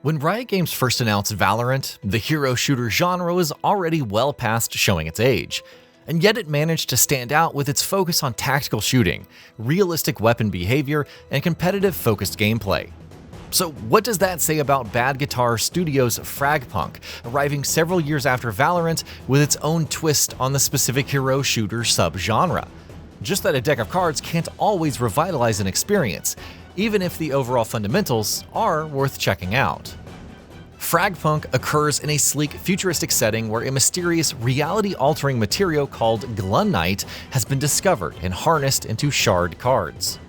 When Riot Games first announced Valorant, the hero shooter genre was already well past showing its age. And yet it managed to stand out with its focus on tactical shooting, realistic weapon behavior, and competitive focused gameplay. So what does that say about Bad Guitar Studios' FragPunk, arriving several years after Valorant with its own twist on the specific hero shooter subgenre? Just that a deck of cards can't always revitalize an experience, even if the overall fundamentals are worth checking out. FragPunk occurs in a sleek, futuristic setting where a mysterious, reality-altering material called glunnite has been discovered and harnessed into shard cards.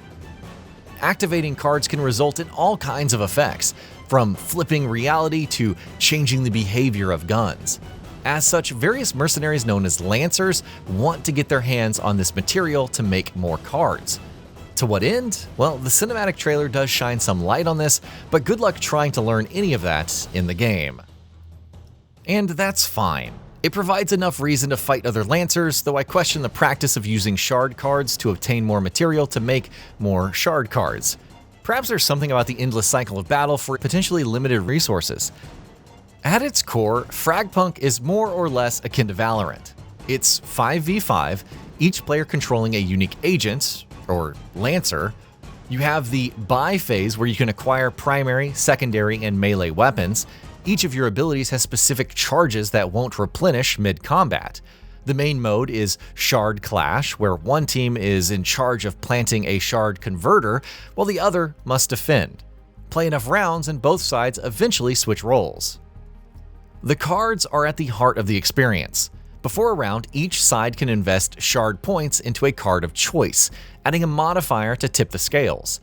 Activating cards can result in all kinds of effects, from flipping reality to changing the behavior of guns. As such, various mercenaries known as Lancers want to get their hands on this material to make more cards. To what end? Well, the cinematic trailer does shine some light on this, but good luck trying to learn any of that in the game. And that's fine. It provides enough reason to fight other Lancers, though I question the practice of using shard cards to obtain more material to make more shard cards. Perhaps there's something about the endless cycle of battle for potentially limited resources. At its core, FragPunk is more or less akin to Valorant. It's 5v5, each player controlling a unique agent, or Lancer. You have the buy phase where you can acquire primary, secondary, and melee weapons. Each of your abilities has specific charges that won't replenish mid-combat. The main mode is Shard Clash, where one team is in charge of planting a shard converter, while the other must defend. Play enough rounds and both sides eventually switch roles. The cards are at the heart of the experience. Before a round, each side can invest shard points into a card of choice, adding a modifier to tip the scales.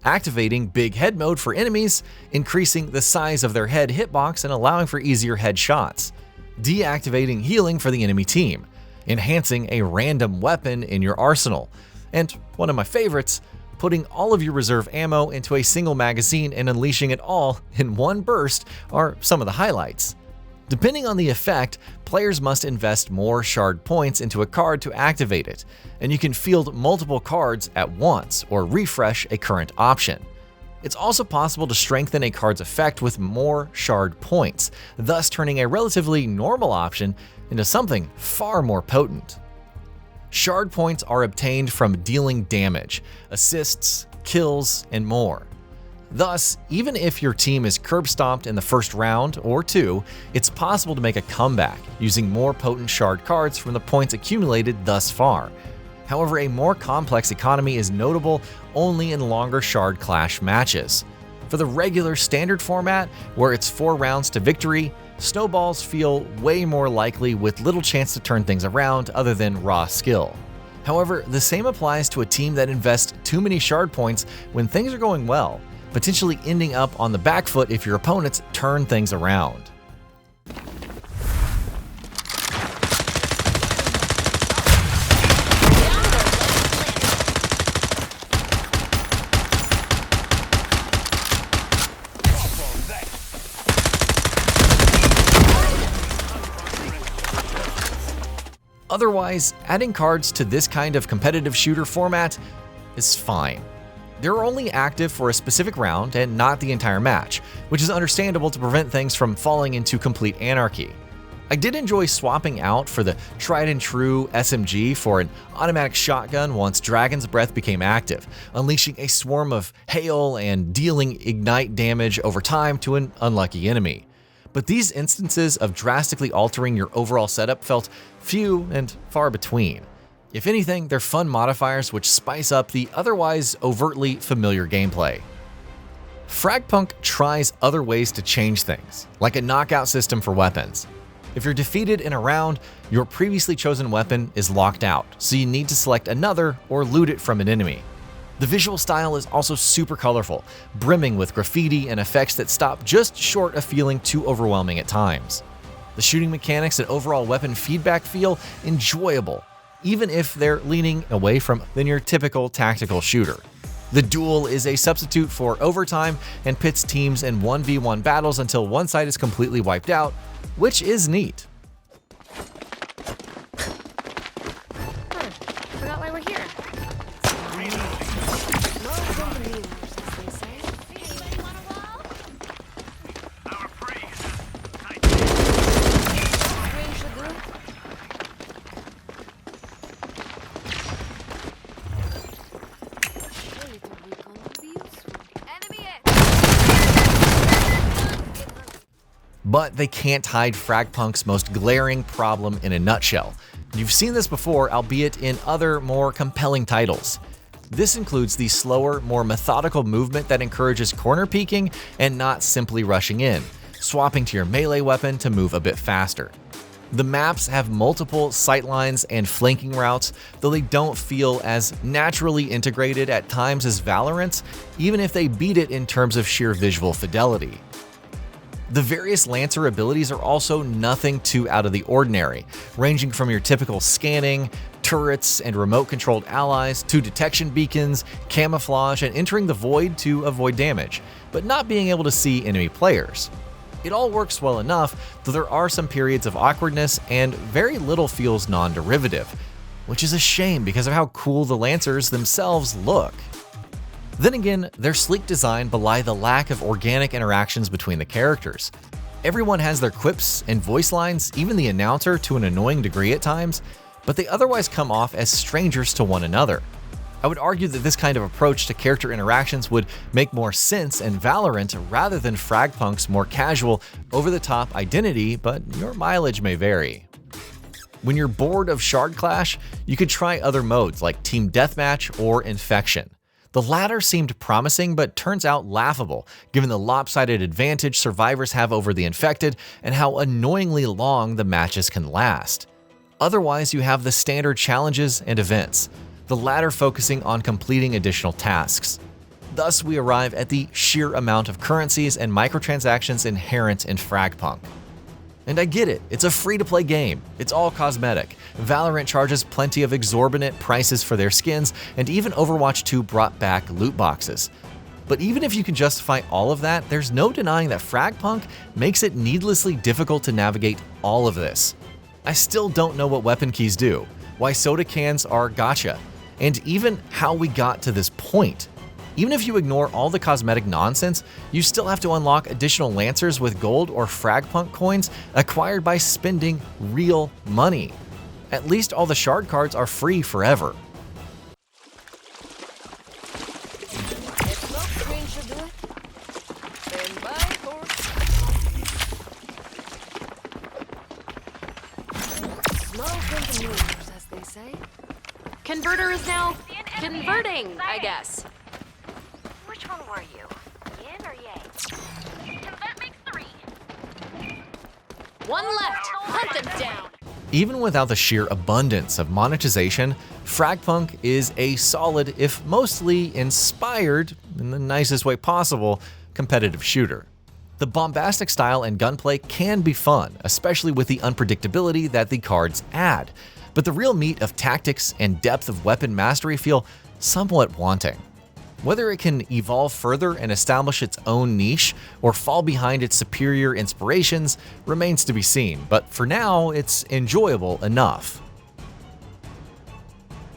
Activating Big Head mode for enemies, increasing the size of their head hitbox and allowing for easier headshots. Deactivating healing for the enemy team, enhancing a random weapon in your arsenal. And one of my favorites, putting all of your reserve ammo into a single magazine and unleashing it all in one burst are some of the highlights. Depending on the effect, players must invest more shard points into a card to activate it, and you can field multiple cards at once or refresh a current option. It's also possible to strengthen a card's effect with more shard points, thus turning a relatively normal option into something far more potent. Shard points are obtained from dealing damage, assists, kills, and more. Thus, even if your team is curb-stomped in the first round or two, it's possible to make a comeback using more potent shard cards from the points accumulated thus far. However, a more complex economy is notable only in longer shard clash matches. For the regular standard format, where it's 4 rounds to victory, snowballs feel way more likely with little chance to turn things around other than raw skill. However, the same applies to a team that invests too many shard points when things are going well, potentially ending up on the back foot if your opponents turn things around. Otherwise, adding cards to this kind of competitive shooter format is fine. They're only active for a specific round and not the entire match, which is understandable to prevent things from falling into complete anarchy. I did enjoy swapping out for the tried and true SMG for an automatic shotgun once Dragon's Breath became active, unleashing a swarm of hail and dealing ignite damage over time to an unlucky enemy. But these instances of drastically altering your overall setup felt few and far between. If anything, they're fun modifiers which spice up the otherwise overtly familiar gameplay. FragPunk tries other ways to change things, like a knockout system for weapons. If you're defeated in a round, your previously chosen weapon is locked out, so you need to select another or loot it from an enemy. The visual style is also super colorful, brimming with graffiti and effects that stop just short of feeling too overwhelming at times. The shooting mechanics and overall weapon feedback feel enjoyable, even if they're leaning away from than your typical tactical shooter. The duel is a substitute for overtime and pits teams in 1v1 battles until one side is completely wiped out, which is neat. Forgot why we're here. But they can't hide FragPunk's most glaring problem in a nutshell. You've seen this before, albeit in other, more compelling titles. This includes the slower, more methodical movement that encourages corner peeking and not simply rushing in, swapping to your melee weapon to move a bit faster. The maps have multiple sightlines and flanking routes, though they don't feel as naturally integrated at times as Valorant's, even if they beat it in terms of sheer visual fidelity. The various Lancer abilities are also nothing too out of the ordinary, ranging from your typical scanning, turrets and remote-controlled allies, to detection beacons, camouflage, and entering the void to avoid damage, but not being able to see enemy players. It all works well enough, though there are some periods of awkwardness and very little feels non-derivative, which is a shame because of how cool the Lancers themselves look. Then again, their sleek design belie the lack of organic interactions between the characters. Everyone has their quips and voice lines, even the announcer to an annoying degree at times, but they otherwise come off as strangers to one another. I would argue that this kind of approach to character interactions would make more sense in Valorant rather than FragPunk's more casual, over-the-top identity, but your mileage may vary. When you're bored of Shard Clash, you could try other modes like Team Deathmatch or Infection. The latter seemed promising, but turns out laughable, given the lopsided advantage survivors have over the infected and how annoyingly long the matches can last. Otherwise, you have the standard challenges and events, the latter focusing on completing additional tasks. Thus, we arrive at the sheer amount of currencies and microtransactions inherent in FragPunk. And I get it, it's a free-to-play game, it's all cosmetic. Valorant charges plenty of exorbitant prices for their skins, and even Overwatch 2 brought back loot boxes. But even if you can justify all of that, there's no denying that FragPunk makes it needlessly difficult to navigate all of this. I still don't know what weapon keys do, why soda cans are gacha, and even how we got to this point. Even if you ignore all the cosmetic nonsense, you still have to unlock additional Lancers with gold or FragPunk coins acquired by spending real money. At least all the shard cards are free forever. Converter is now converting, I guess. Which one were you? Yin or yang? That makes 3. One left. Hunt them down. Even without the sheer abundance of monetization, FragPunk is a solid, if mostly inspired, in the nicest way possible, competitive shooter. The bombastic style and gunplay can be fun, especially with the unpredictability that the cards add, but the real meat of tactics and depth of weapon mastery feel somewhat wanting. Whether it can evolve further and establish its own niche or fall behind its superior inspirations remains to be seen, but for now, it's enjoyable enough.